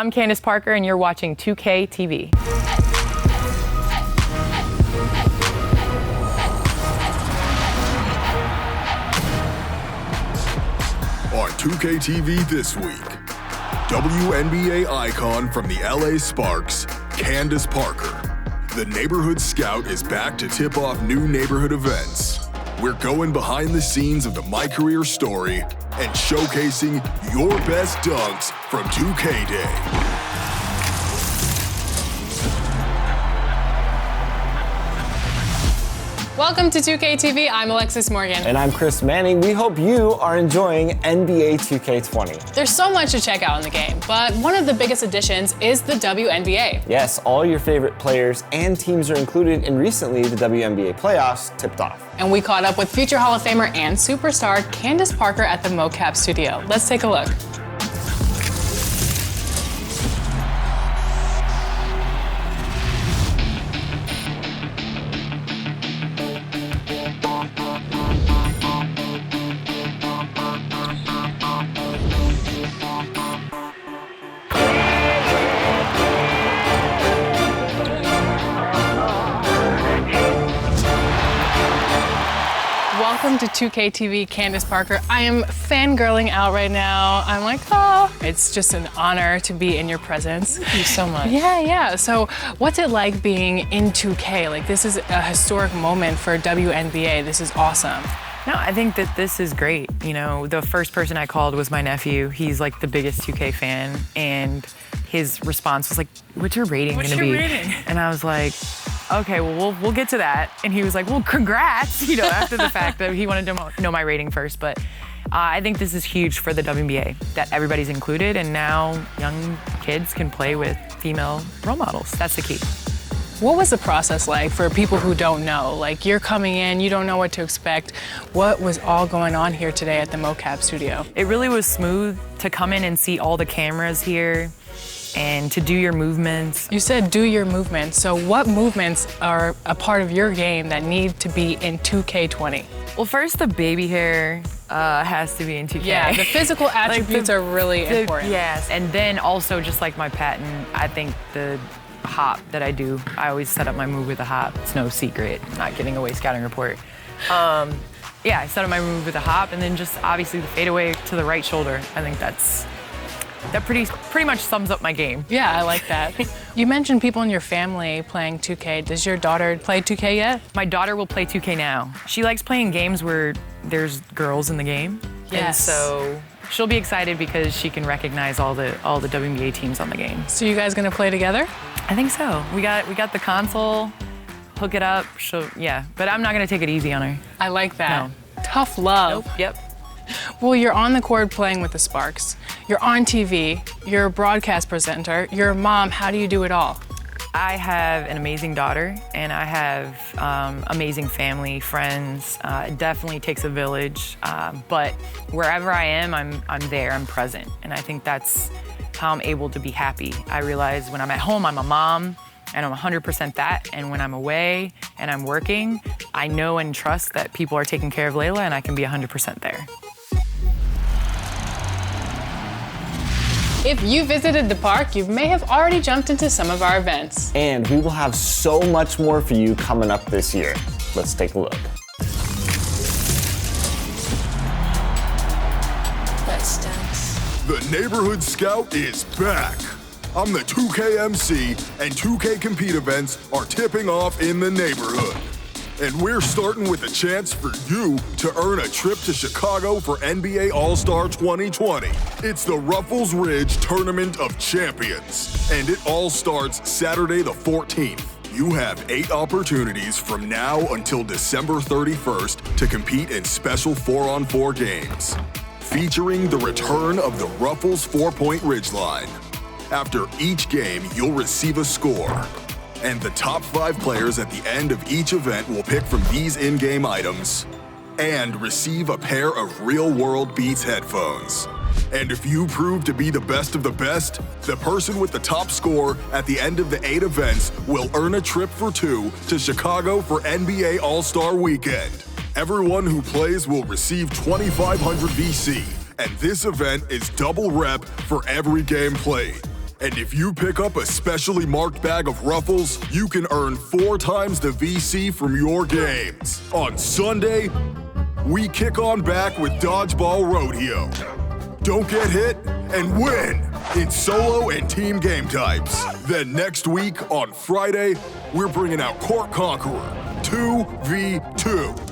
I'm Candace Parker, and you're watching 2K TV. On 2K TV this week, WNBA icon from the LA Sparks, Candace Parker. The Neighborhood Scout is back to tip off new neighborhood events. We're going behind the scenes of the MyCAREER story and showcasing your best dunks from 2K Day. Welcome to 2K TV. I'm Alexis Morgan. And I'm Chris Manning. We hope you are enjoying NBA 2K20. There's so much to check out in the game, but one of the biggest additions is the WNBA. Yes, all your favorite players and teams are included, and recently the WNBA playoffs tipped off. And we caught up with future Hall of Famer and superstar Candace Parker at the mocap studio. Let's take a look. Welcome to 2K TV, Candace Parker. I am fangirling out right now. I'm like, oh, it's just an honor to be in your presence. Thank you so much. Yeah. So what's it like being in 2K? Like, this is a historic moment for WNBA. This is awesome. No, I think that this is great. You know, the first person I called was my nephew. He's like the biggest 2K fan, and his response was like, what's your rating gonna be? What's your rating? And I was like, okay, well, we'll get to that. And he was like, well, congrats, you know, after the fact that he wanted to know my rating first. But I think this is huge for the WNBA, that everybody's included, and now young kids can play with female role models. That's the key. What was the process like for people who don't know? Like, you're coming in, you don't know what to expect. What was all going on here today at the mocap studio? It really was smooth to come in and see all the cameras here and to do your movements. You said do your movements. So what movements are a part of your game that need to be in 2K20? Well, first, the baby hair has to be in 2K. Yeah, the physical attributes are really important. Yes, and then also just like my patent, I think the hop that I do, I always set up my move with a hop. It's no secret, I'm not giving away scouting report. Yeah, I set up my move with a hop, and then just obviously the fadeaway to the right shoulder. I think that pretty much sums up my game. Yeah, I like that. You mentioned people in your family playing 2K. Does your daughter play 2K yet? My daughter will play 2K now. She likes playing games where there's girls in the game. Yes. And so she'll be excited because she can recognize all the WNBA teams on the game. So you guys gonna play together? I think so. We got the console, hook it up. Yeah, but I'm not gonna take it easy on her. I like that. No. Tough love. Nope. Yep. Well, you're on the court playing with the Sparks. You're on TV. You're a broadcast presenter. You're a mom. How do you do it all? I have an amazing daughter, and I have amazing family, friends. It definitely takes a village, but wherever I am, I'm there, I'm present, and I think that's how I'm able to be happy. I realize when I'm at home, I'm a mom, and I'm 100% that, and when I'm away and I'm working, I know and trust that people are taking care of Layla, and I can be 100% there. If you visited the park, you may have already jumped into some of our events. And we will have so much more for you coming up this year. Let's take a look. That stinks. The Neighborhood Scout is back. I'm the 2K MC, and 2K Compete events are tipping off in the neighborhood. And we're starting with a chance for you to earn a trip to Chicago for NBA All-Star 2020. It's the Ruffles Ridge Tournament of Champions, and it all starts Saturday the 14th. You have 8 opportunities from now until December 31st to compete in special 4-on-4 games, featuring the return of the Ruffles 4-point ridgeline. After each game, you'll receive a score. And the top 5 players at the end of each event will pick from these in-game items and receive a pair of real-world Beats headphones. And if you prove to be the best of the best, the person with the top score at the end of the 8 events will earn a trip for 2 to Chicago for NBA All-Star Weekend. Everyone who plays will receive 2,500 VC, and this event is double rep for every game played. And if you pick up a specially marked bag of Ruffles, you can earn 4 times the VC from your games. On Sunday, we kick on back with Dodgeball Rodeo. Don't get hit and win in solo and team game types. Then next week, on Friday, we're bringing out Court Conqueror 2v2.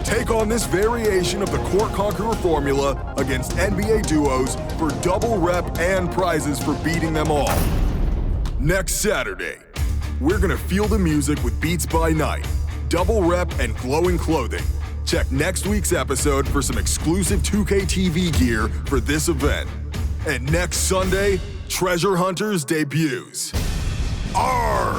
Take on this variation of the Court Conqueror formula against NBA duos for double rep and prizes for beating them all. Next Saturday, we're gonna feel the music with Beats by Night, double rep, and glowing clothing. Check next week's episode for some exclusive 2K TV gear for this event. And next Sunday, Treasure Hunters debuts. Arr!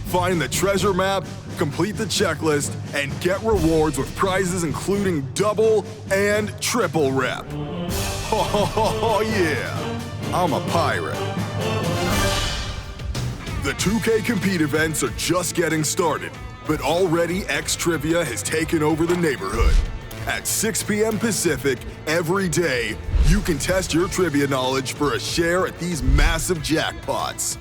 Find the treasure map, complete the checklist, and get rewards with prizes including double and triple rep. Oh yeah, I'm a pirate. The 2K Compete events are just getting started, but already X Trivia has taken over the neighborhood. At 6 p.m. Pacific every day, you can test your trivia knowledge for a share at these massive jackpots.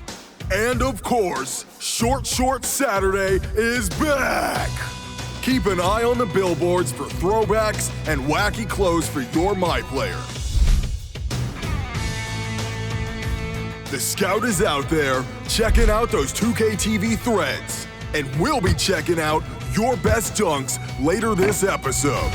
And of course, Short Saturday is back! Keep an eye on the billboards for throwbacks and wacky clothes for your MyPlayer. The Scout is out there checking out those 2K TV threads, and we'll be checking out your best dunks later this episode.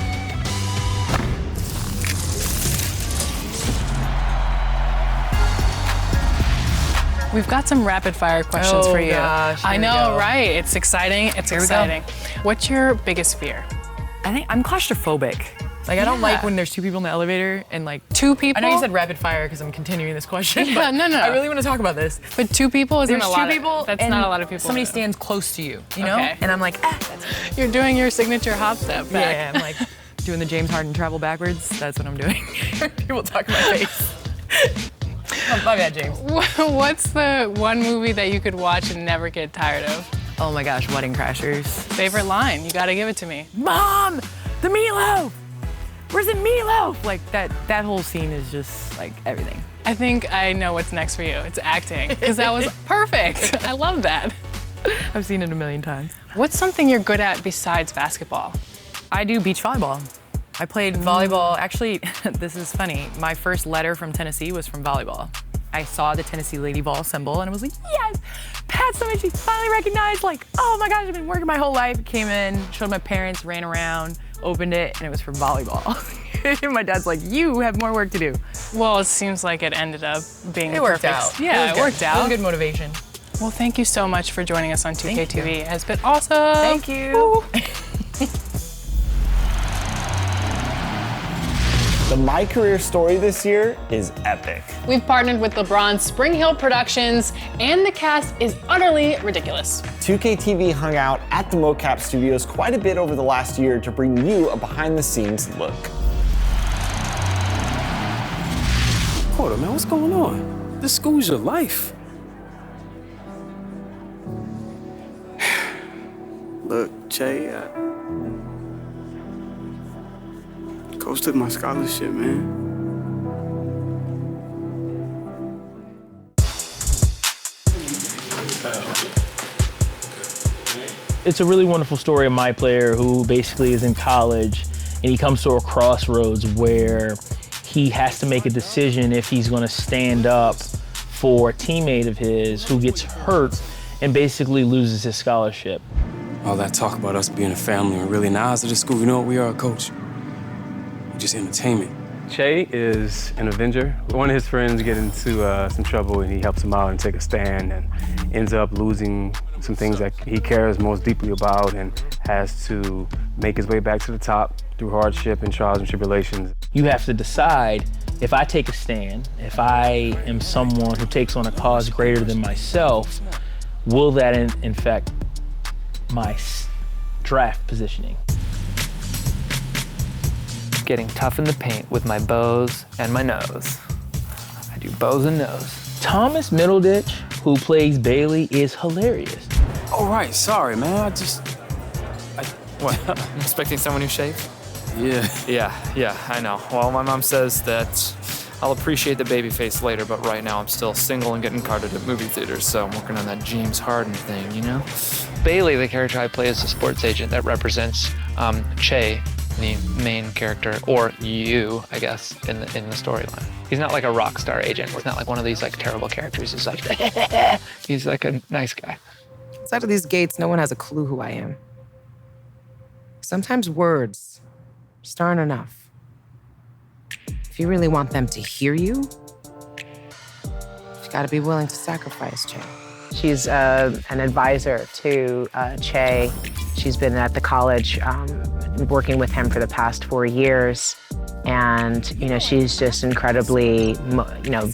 We've got some rapid fire questions for you. Gosh, I here we know, go. right? It's exciting. It's Here we go. exciting. What's your biggest fear? I think I'm claustrophobic. Like, I don't Yeah. like when there's 2 people in the elevator and like... 2 people? I know you said rapid fire because I'm continuing this question. Yeah, but no. I really want to talk about this. But 2 people isn't There's a lot. 2 people. That's and not a lot of people. Somebody stands close to you, you know? Okay. And I'm like, You're doing your signature hop step back. yeah, I'm like doing the James Harden travel backwards. That's what I'm doing. People talk in my face. Oh, my bad, James. What's the one movie that you could watch and never get tired of? Oh my gosh, Wedding Crashers. Favorite line? You gotta give it to me. Mom, the meatloaf. Where's the meatloaf? Like that whole scene is just like everything. I think I know what's next for you. It's acting, because that was perfect. I love that. I've seen it a million times. What's something you're good at besides basketball? I do beach volleyball. I played volleyball. Actually, this is funny. My first letter from Tennessee was from volleyball. I saw the Tennessee Lady Ball symbol and I was like, yes, Pat's somebody she finally recognized. Like, oh my gosh, I've been working my whole life. Came in, showed my parents, ran around, opened it, and it was for volleyball. And my dad's like, you have more work to do. Well, it seems like it ended up being It worked perfect. out. Yeah, it worked It out. was good motivation. Well, thank you so much for joining us on 2K Thank you. TV. It has been awesome. Thank you. Woo. The MyCAREER story this year is epic. We've partnered with LeBron's Spring Hill Productions, and the cast is utterly ridiculous. 2K TV hung out at the mocap studios quite a bit over the last year to bring you a behind-the-scenes look. Hold on, man, what's going on? This school's your life. Look, Jay, Coach took my scholarship, man. It's a really wonderful story of MyPlayer who basically is in college and he comes to a crossroads where he has to make a decision if he's going to stand up for a teammate of his who gets hurt and basically loses his scholarship. All that talk about us being a family and really now at the school, you know what we are, Coach? We're just entertainment. Che is an Avenger. One of his friends get into some trouble and he helps him out and take a stand and ends up losing some things that he cares most deeply about and has to make his way back to the top through hardship and trials and tribulations. You have to decide, if I take a stand, if I am someone who takes on a cause greater than myself, will that infect my draft positioning? Getting tough in the paint with my bows and my nose. I do bows and nose. Thomas Middleditch, who plays Bailey, is hilarious. Oh, right, sorry, man, What? I'm expecting someone who's shaved? Yeah. Yeah, I know. Well, my mom says that I'll appreciate the baby face later, but right now I'm still single and getting carded at movie theaters, so I'm working on that James Harden thing, you know? Bailey, the character I play, is a sports agent that represents Che, the main character, or you, I guess, in the storyline. He's not like a rock star agent. He's not like one of these like terrible characters. He's like, he's like a nice guy. Outside of these gates, no one has a clue who I am. Sometimes words just aren't enough. If you really want them to hear you, you've got to be willing to sacrifice, Che. She's an advisor to Che. She's been at the college working with him for the past 4 years. And, you know, she's just incredibly, you know,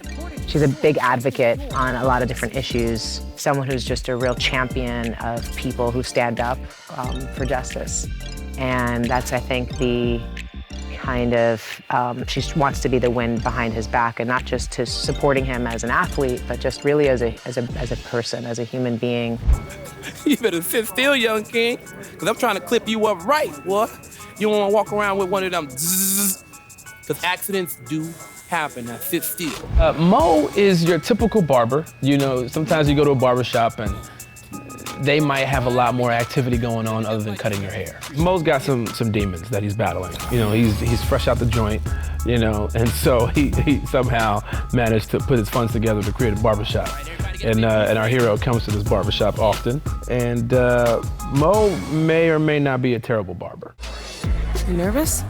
she's a big advocate on a lot of different issues. Someone who's just a real champion of people who stand up for justice. And that's, I think, the kind of, she wants to be the wind behind his back, and not just to supporting him as an athlete, but just really as a person, as a human being. You better sit still, young king, because I'm trying to clip you up right, boy. You don't want to walk around with one of them zzz, because accidents do happen. Now sit still. Mo is your typical barber. You know, sometimes you go to a barber shop and they might have a lot more activity going on other than cutting your hair. Mo's got some demons that he's battling. You know, he's fresh out the joint, you know, and so he somehow managed to put his funds together to create a barbershop. And our hero comes to this barbershop often. And Mo may or may not be a terrible barber. You nervous?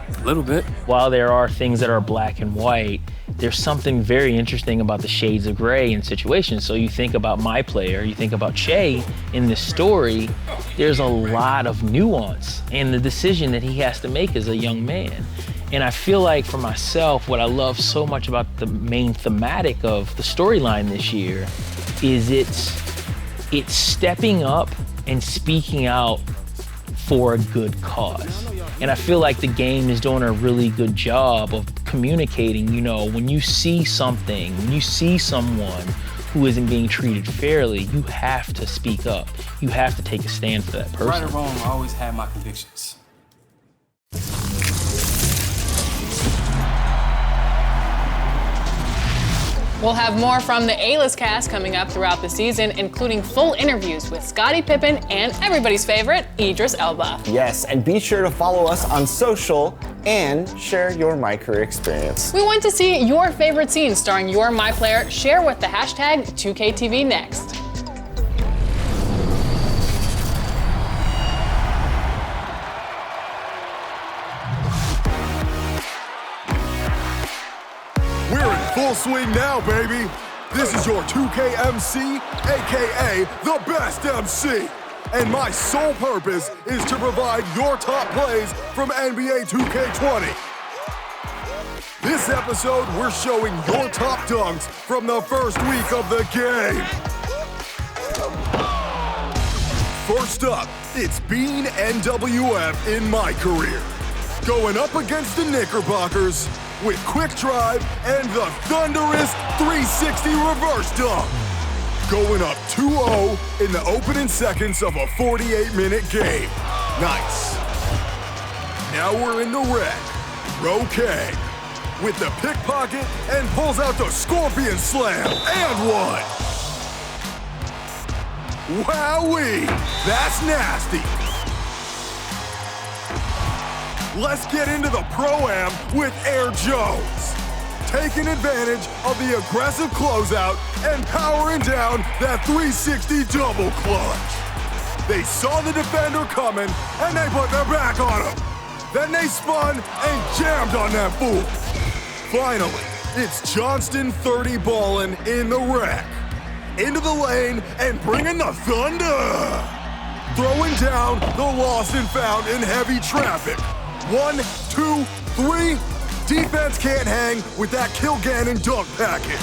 A little bit. While there are things that are black and white, there's something very interesting about the shades of gray in situations. So you think about my player, you think about Che in this story, there's a lot of nuance in the decision that he has to make as a young man. And I feel like for myself, what I love so much about the main thematic of the storyline this year is it's stepping up and speaking out for a good cause. And I feel like the game is doing a really good job of communicating, you know, when you see something, when you see someone who isn't being treated fairly, you have to speak up. You have to take a stand for that person. Right or wrong, I always had my convictions. We'll have more from the A-List cast coming up throughout the season, including full interviews with Scottie Pippen and everybody's favorite, Idris Elba. Yes, and be sure to follow us on social and share your MyCAREER experience. We want to see your favorite scenes starring your MyPlayer. Share with the hashtag 2KTV next. We're in full swing now, baby. This is your 2K MC, aka the best MC. And my sole purpose is to provide your top plays from NBA 2K20. This episode, we're showing your top dunks from the first week of the game. First up, it's Bean NWF in MyCAREER. Going up against the Knickerbockers with quick drive and the thunderous 360 reverse dunk. Going up 2-0 in the opening seconds of a 48-minute game. Nice. Now we're in the red. Roque with the pickpocket and pulls out the Scorpion Slam and one. Wowee, that's nasty. Let's get into the Pro-Am with Air Jones. Taking advantage of the aggressive closeout and powering down that 360 double clutch. They saw the defender coming and they put their back on him. Then they spun and jammed on that fool. Finally, it's Johnston 30 ballin' in the rack. Into the lane and bringing the thunder. Throwing down the lost and found in heavy traffic. 1, 2, 3. Defense can't hang with that Kilgannon dunk package.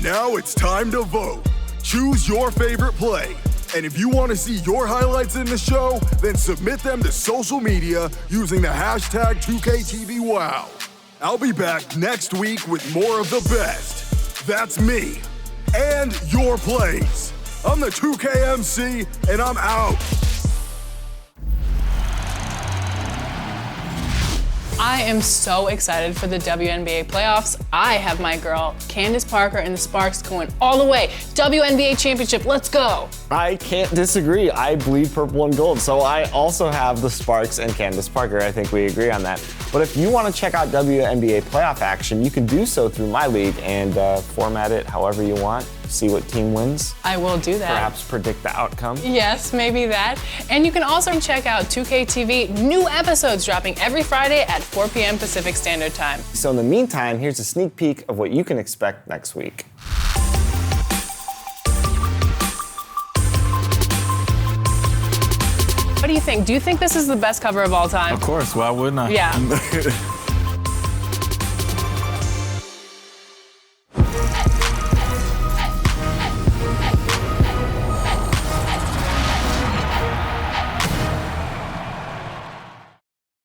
Now it's time to vote. Choose your favorite play. And if you want to see your highlights in the show, then submit them to social media using the hashtag 2KTVWow. I'll be back next week with more of the best. That's me. And your plays. I'm the 2K MC, and I'm out. I am so excited for the WNBA playoffs. I have my girl, Candace Parker and the Sparks going all the way. WNBA championship, let's go. I can't disagree. I bleed purple and gold. So I also have the Sparks and Candace Parker. I think we agree on that. But if you want to check out WNBA playoff action, you can do so through my league and format it however you want. See what team wins. I will do that. Perhaps predict the outcome. Yes, maybe that. And you can also check out 2K TV, new episodes dropping every Friday at 4 p.m. Pacific Standard Time. So in the meantime, here's a sneak peek of what you can expect next week. What do you think? Do you think this is the best cover of all time? Of course, why wouldn't I? Yeah.